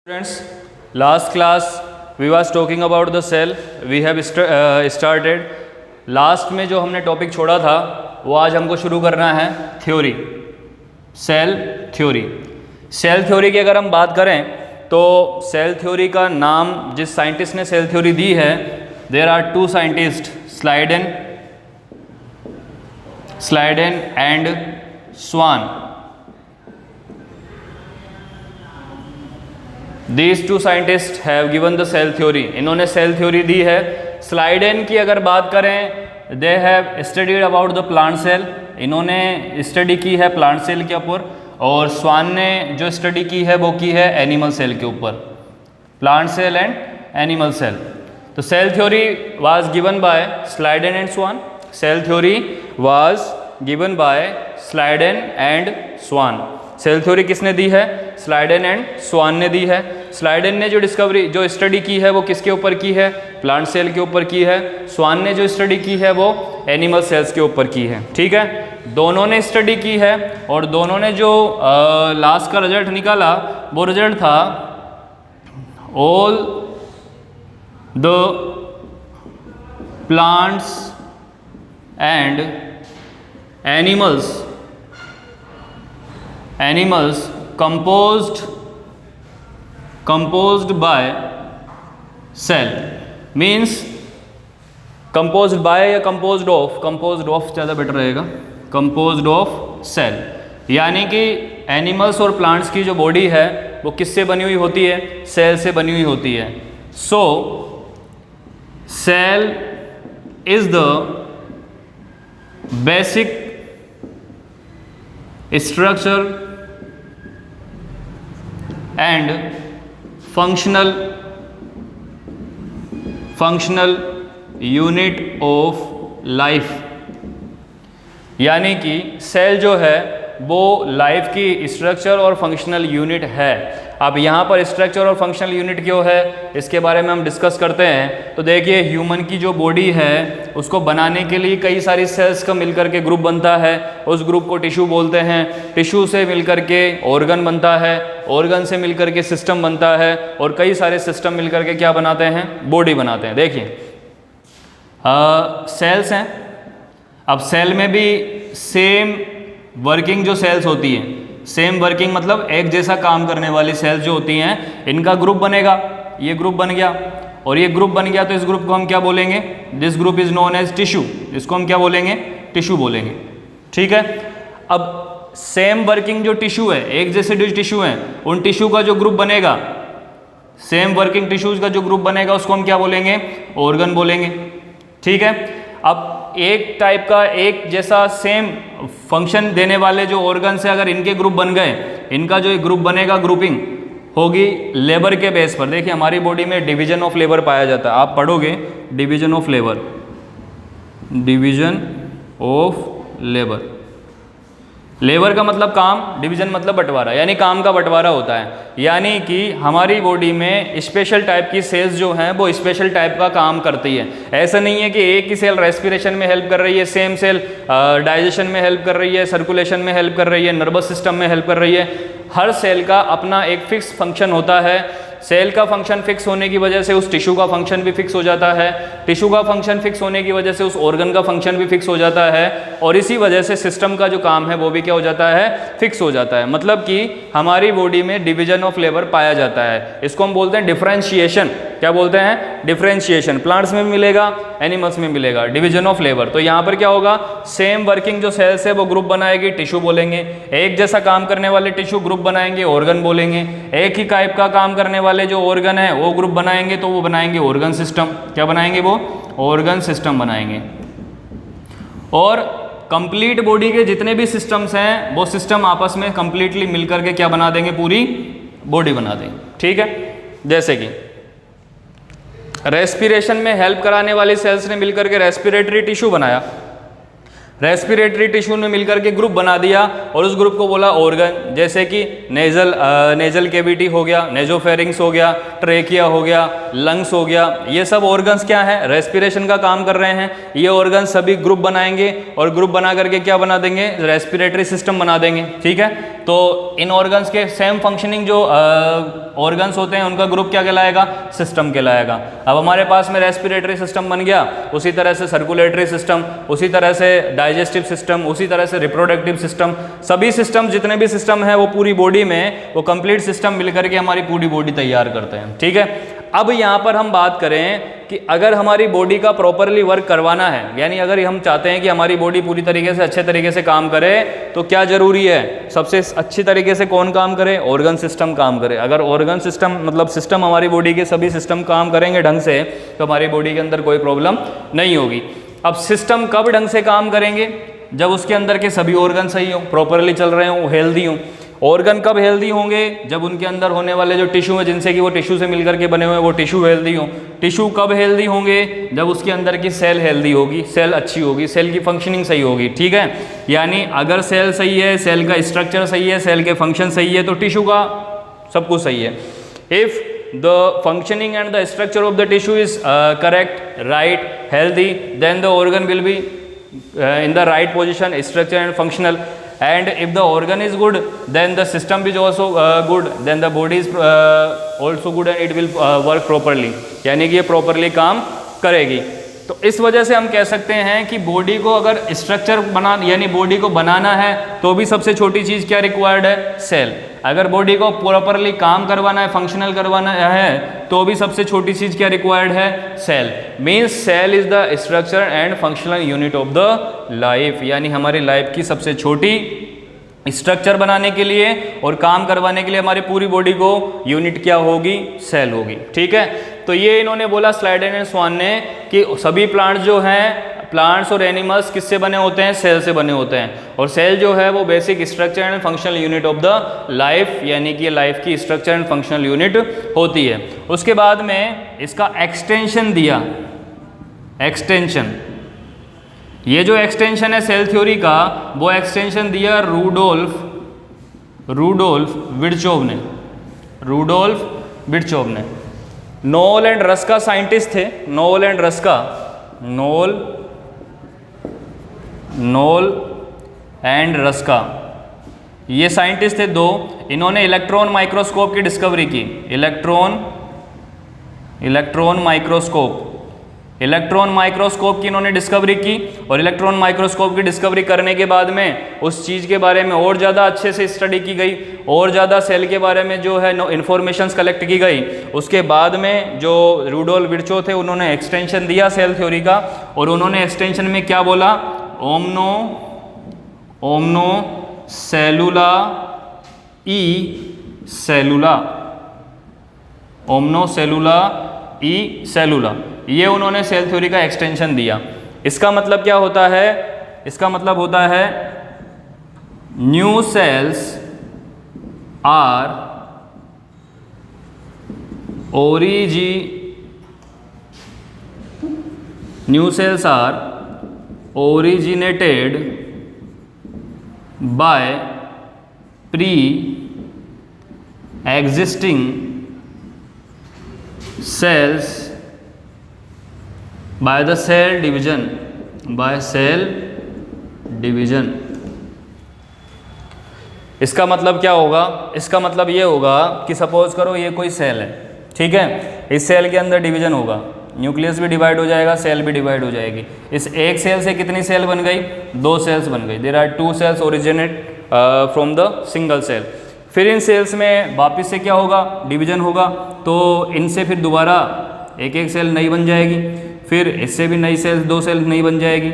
Students, last class we was talking about the cell. We have started. Last में जो हमने topic छोड़ा था वो आज हमको शुरू करना है theory, cell theory. Cell theory की अगर हम बात करें तो सेल थ्योरी का नाम जिस साइंटिस्ट ने सेल थ्योरी दी है, there are two scientist, Schleiden and Schwann. These two scientists have given the cell theory. इन्होंने सेल थ्योरी दी है। स्लाइडेन की अगर बात करें, they have studied about the plant cell. इन्होंने स्टडी की है प्लांट सेल के ऊपर, और स्वान ने जो स्टडी की है वो की है एनिमल सेल के ऊपर, plant cell and animal cell. तो cell theory was given by Schleiden and Schwann. Cell theory was given by Schleiden and Schwann. Cell theory किसने दी है? स्लाइडेन एंड स्वान ने दी है। स्लाइडेन ने जो स्टडी की है वो किसके ऊपर की है? प्लांट सेल के ऊपर की है। स्वान ने जो स्टडी की है वो एनिमल सेल्स के ऊपर की है। ठीक है, दोनों ने स्टडी की है, और दोनों ने जो लास्ट का रिजल्ट निकाला वो रिजल्ट था all the plants and animals composed by cell means composed by या composed of ज़्यादा बेटर रहेगा, composed of cell। यानी कि एनिमल्स और प्लांट्स की जो बॉडी है वो किससे बनी हुई होती है? सेल से बनी हुई होती है। So cell is the basic structure and functional unit of life। यानी कि सेल जो है वो लाइफ की स्ट्रक्चर और फंक्शनल यूनिट है। अब यहाँ पर स्ट्रक्चर और फंक्शनल यूनिट क्यों है, इसके बारे में हम डिस्कस करते हैं। तो देखिए, ह्यूमन की जो बॉडी है उसको बनाने के लिए कई सारी सेल्स का मिलकर के ग्रुप बनता है। उस ग्रुप को टिश्यू बोलते हैं। टिश्यू से मिलकर के ऑर्गन बनता है, ऑर्गन से मिलकर के सिस्टम बनता है, और कई सारे सिस्टम मिलकर के क्या बनाते हैं? बॉडी बनाते हैं। देखिए, सेल्स हैं। अब सेल में भी सेम वर्किंग जो सेल्स होती हैं, सेम वर्किंग मतलब एक जैसा काम करने वाली सेल्स जो होती हैं, इनका ग्रुप बनेगा। ये ग्रुप बन गया और ये ग्रुप बन गया, तो इस ग्रुप को हम क्या बोलेंगे? This group is known as tissue. इसको हम क्या बोलेंगे? टिश्यू बोलेंगे। ठीक है, अब सेम वर्किंग जो टिश्यू है, एक जैसे जो टिश्यू है, उन टिश्यू का जो ग्रुप बनेगा, सेम वर्किंग टिश्यूज का जो ग्रुप बनेगा, उसको हम क्या बोलेंगे? ऑर्गन बोलेंगे। ठीक है, अब एक टाइप का एक जैसा सेम फंक्शन देने वाले जो ऑर्गन से अगर इनके ग्रुप बन गए, इनका जो एक ग्रुप बनेगा, ग्रुपिंग होगी लेबर के बेस पर। देखिए, हमारी बॉडी में डिवीजन ऑफ लेबर पाया जाता है। आप पढ़ोगे division of labour, division of labour. Labour का मतलब काम, डिवीजन मतलब बंटवारा, यानी काम का बंटवारा होता है। यानी कि हमारी बॉडी में स्पेशल टाइप की सेल्स जो हैं वो स्पेशल टाइप का काम करती है। ऐसा नहीं है कि एक ही सेल रेस्पिरेशन में हेल्प कर रही है, सेम सेल डाइजेशन में हेल्प कर रही है, सर्कुलेशन में हेल्प कर रही है, नर्वस सिस्टम में हेल्प कर रही है। हर सेल का अपना एक फिक्स फंक्शन होता है। सेल का फंक्शन फिक्स होने की वजह से उस टिश्यू का फंक्शन भी फिक्स हो जाता है। टिश्यू का फंक्शन फिक्स होने की वजह से उस ऑर्गन का फंक्शन भी फिक्स हो जाता है, और इसी वजह से सिस्टम का जो काम है वो भी क्या हो जाता है? फिक्स हो जाता है। मतलब कि हमारी बॉडी में डिवीजन ऑफ लेबर पाया जाता है। इसको हम बोलते हैं डिफरेंशिएशन। क्या बोलते हैं? डिफरेंशिएशन। प्लांट्स में भी मिलेगा, एनिमल्स में मिलेगा, डिवीजन ऑफ लेबर। तो यहाँ पर क्या होगा? सेम वर्किंग जो सेल्स है वो ग्रुप बनाएगी, टिश्यू बोलेंगे। एक जैसा काम करने वाले टिश्यू ग्रुप बनाएंगे, ऑर्गन बोलेंगे। एक ही टाइप का काम करने वाले जो ऑर्गन है वो ग्रुप बनाएंगे, तो वो बनाएंगे ऑर्गन सिस्टम। क्या बनाएंगे? वो ऑर्गन सिस्टम बनाएंगे। और कंप्लीट बॉडी के जितने भी सिस्टम्स हैं वो सिस्टम आपस में कंप्लीटली मिलकर के क्या बना देंगे? पूरी बॉडी बना देंगे। ठीक है, जैसे कि रेस्पिरेशन में हेल्प कराने वाली सेल्स ने मिलकर के रेस्पिरेटरी टिश्यू बनाया। रेस्पिरेटरी टिश्यू ने मिलकर के ग्रुप बना दिया और उस ग्रुप को बोला ऑर्गन, जैसे कि नेजल कैविटी हो गया, नेजोफेरिंग्स हो गया, ट्रेकिया हो गया, लंग्स हो गया, ये सब ऑर्गन्स क्या है, रेस्पिरेशन का काम कर रहे हैं। ये ऑर्गन सभी ग्रुप बनाएंगे और ग्रुप बना करके क्या बना देंगे, रेस्पिरेटरी सिस्टम बना देंगे। ठीक है, तो इन ऑर्गन्स के सेम फंक्शनिंग जो ऑर्गन्स होते हैं उनका ग्रुप क्या कहलाएगा, सिस्टम कहलाएगा। अब हमारे पास में रेस्पिरेटरी सिस्टम बन गया, उसी तरह से सर्कुलेटरी सिस्टम, उसी तरह से डाइजेस्टिव सिस्टम, उसी तरह से रिप्रोडक्टिव सिस्टम, सभी सिस्टम जितने भी सिस्टम है वो पूरी बॉडी में वो कंप्लीट सिस्टम मिलकर के हमारी पूरी बॉडी तैयार करते हैं। ठीक है, अब यहाँ पर हम बात करें कि अगर हमारी बॉडी का प्रॉपरली वर्क करवाना है, यानी अगर हम चाहते हैं कि हमारी बॉडी पूरी तरीके से अच्छे तरीके से काम करे, तो क्या जरूरी है, सबसे अच्छी तरीके से कौन काम करे, ऑर्गन सिस्टम काम करे। अगर ऑर्गन सिस्टम मतलब सिस्टम हमारी बॉडी के सभी सिस्टम काम करेंगे ढंग से, तो हमारी बॉडी के अंदर कोई प्रॉब्लम नहीं होगी। अब सिस्टम कब ढंग से काम करेंगे, जब उसके अंदर के सभी ऑर्गन सही हों, प्रॉपरली चल रहे हों, हेल्दी हों। ऑर्गन कब हेल्दी होंगे, जब उनके अंदर होने वाले जो टिश्यू हैं जिनसे कि वो टिश्यू से मिलकर के बने हुए हैं वो टिश्यू हेल्दी हों। टिश्यू कब हेल्दी होंगे, जब उसके अंदर की सेल हेल्दी होगी, सेल अच्छी होगी, सेल की फंक्शनिंग सही होगी। ठीक है, यानी अगर सेल सही है, सेल का स्ट्रक्चर सही है, सेल के फंक्शन सही है, तो टिश्यू का सब कुछ सही है। If the functioning and the structure of the tissue is correct, right, healthy, then the organ will be in the right position, structure and functional. And if the organ is good, then the system is also good, then the body is also good and it will work properly, यानी कि ये properly काम करेगी। तो इस वजह से हम कह सकते हैं कि बॉडी को अगर स्ट्रक्चर बना यानी बॉडी को बनाना है तो भी सबसे छोटी चीज़ क्या रिक्वायर्ड है, सेल। अगर बॉडी को प्रॉपरली काम करवाना है, फंक्शनल करवाना है, तो भी सबसे छोटी चीज़ क्या रिक्वायर्ड है, cell. Means cell is the structure and functional unit of the life, यानी हमारी लाइफ की सबसे छोटी स्ट्रक्चर बनाने के लिए और काम करवाने के लिए हमारी पूरी बॉडी को यूनिट क्या होगी, सेल होगी। ठीक है, तो ये इन्होंने बोला स्लाइडेन एंड स्वान ने कि सभी प्लांट्स जो हैं, प्लांट्स और एनिमल्स किससे बने होते हैं, सेल से बने होते हैं। और सेल जो है वो basic structure and functional unit of the life, यानी कि लाइफ की स्ट्रक्चर एंड फंक्शनल यूनिट होती है। उसके बाद में इसका एक्सटेंशन दिया, एक्सटेंशन, ये जो एक्सटेंशन है सेल थ्योरी का, वो एक्सटेंशन दिया रूडोल्फ विर्चोव ने, रूडोल्फ विर्चोव ने। नोल एंड रस्का साइंटिस्ट थे, Knoll and Ruska, Knoll and Ruska, ये साइंटिस्ट थे दो। इन्होंने इलेक्ट्रॉन माइक्रोस्कोप की डिस्कवरी की, इलेक्ट्रॉन माइक्रोस्कोप की इन्होंने डिस्कवरी की। और इलेक्ट्रॉन माइक्रोस्कोप की डिस्कवरी करने के बाद में उस चीज़ के बारे में और ज़्यादा अच्छे से स्टडी की गई, और ज़्यादा सेल के बारे में जो है इन्फॉर्मेशंस कलेक्ट की गई। उसके बाद में जो रूडोल्फ विर्चोव थे उन्होंने एक्सटेंशन दिया सेल थ्योरी का, और उन्होंने एक्सटेंशन में क्या बोला, ओमनो सेलुला ई सेलुला, ओमनो सेलुला ई सेलुला, ये उन्होंने सेल थ्योरी का एक्सटेंशन दिया। इसका मतलब क्या होता है, इसका मतलब होता है new cells are originated by pre-existing cells by the cell division, इसका मतलब क्या होगा, इसका मतलब ये होगा कि सपोज करो ये कोई सेल है, ठीक है, इस सेल के अंदर डिवीजन होगा, न्यूक्लियस भी डिवाइड हो जाएगा, सेल भी डिवाइड हो जाएगी। इस एक सेल से कितनी सेल बन गई, 2 सेल्स बन गई। There are 2 cells originate from the single cell. फिर इन सेल्स में वापस से क्या होगा, डिवीजन होगा, तो इनसे फिर दोबारा एक एक सेल नई बन जाएगी, फिर इससे भी नई सेल 2 सेल नई बन जाएगी।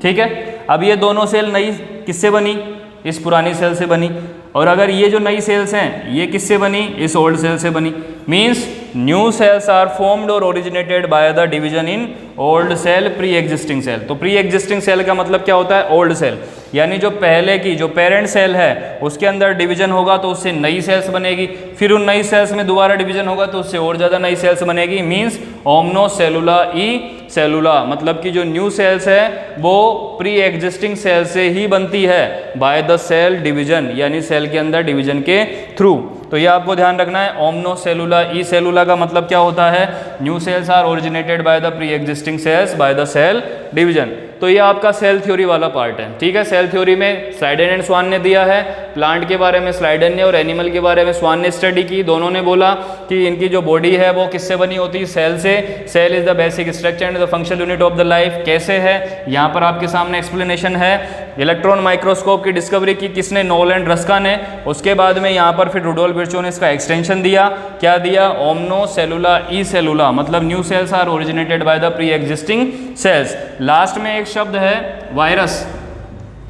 ठीक है, अब ये दोनों सेल नई किससे बनी, इस पुरानी सेल से बनी। और अगर ये जो नई सेल्स हैं ये किससे बनी, इस ओल्ड सेल से बनी। Means new cells are formed और originated by the division in old cell pre existing cell. तो प्री एग्जिस्टिंग सेल का मतलब क्या होता है, ओल्ड सेल, यानी जो पहले की जो पेरेंट सेल है उसके अंदर डिवीजन होगा तो उससे नई सेल्स बनेगी, फिर उन नई सेल्स में दोबारा डिवीजन होगा तो उससे और ज़्यादा नई सेल्स बनेगी। मीन्स ओमनो सेलुला ई सेलुला, मतलब कि जो न्यू सेल्स है वो प्री एग्जिस्टिंग सेल से ही बनती है बाय द सेल डिवीजन, यानी सेल के अंदर डिवीजन के थ्रू। तो ये आपको ध्यान रखना है। ओमनो सेलुला ई सेलुला का मतलब क्या होता है, new cells are originated by the pre existing cells by the cell division. तो ये आपका सेल थ्योरी वाला पार्ट है, ठीक है। सेल थ्योरी में स्लाइडेन एंड स्वान ने दिया है, प्लांट के बारे में स्लाइडेन ने और एनिमल के बारे में स्वान ने स्टडी की। दोनों ने बोला कि इनकी जो बॉडी है वो किससे बनी होती है, सेल से। Cell is the basic structure and the functional unit of the life. कैसे है, यहाँ पर आपके सामने एक्सप्लेनेशन है। इलेक्ट्रॉन माइक्रोस्कोप की डिस्कवरी की किसने, नोल एंड रस्का ने। उसके बाद में यहाँ पर फिर रुडोल्फ विर्चो ने इसका एक्सटेंशन दिया, क्या दिया, ओमनो सेलुला ई सेलुला, मतलब new cells are originated by the pre existing cells. Last में एक शब्द है वायरस,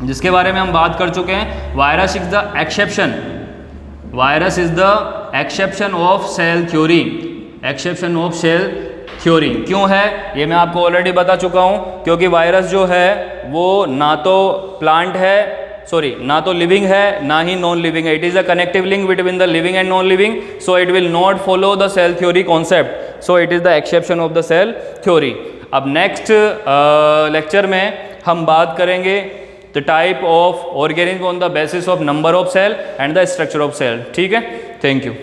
जिसके बारे में हम बात कर चुके हैं। Virus is the exception, virus is the exception of cell theory, exception of cell theory. क्यों है ये मैं आपको ऑलरेडी बता चुका हूँ, क्योंकि वायरस जो है वो ना तो प्लांट है, सॉरी ना तो लिविंग है ना ही नॉन लिविंग है। It is a connective link between the living and non living, so it will not follow the cell theory concept, so it is the exception of the cell theory. अब next lecture में हम बात करेंगे the type of organism on the basis of number of cell and the structure of cell, ठीक है। Thank you.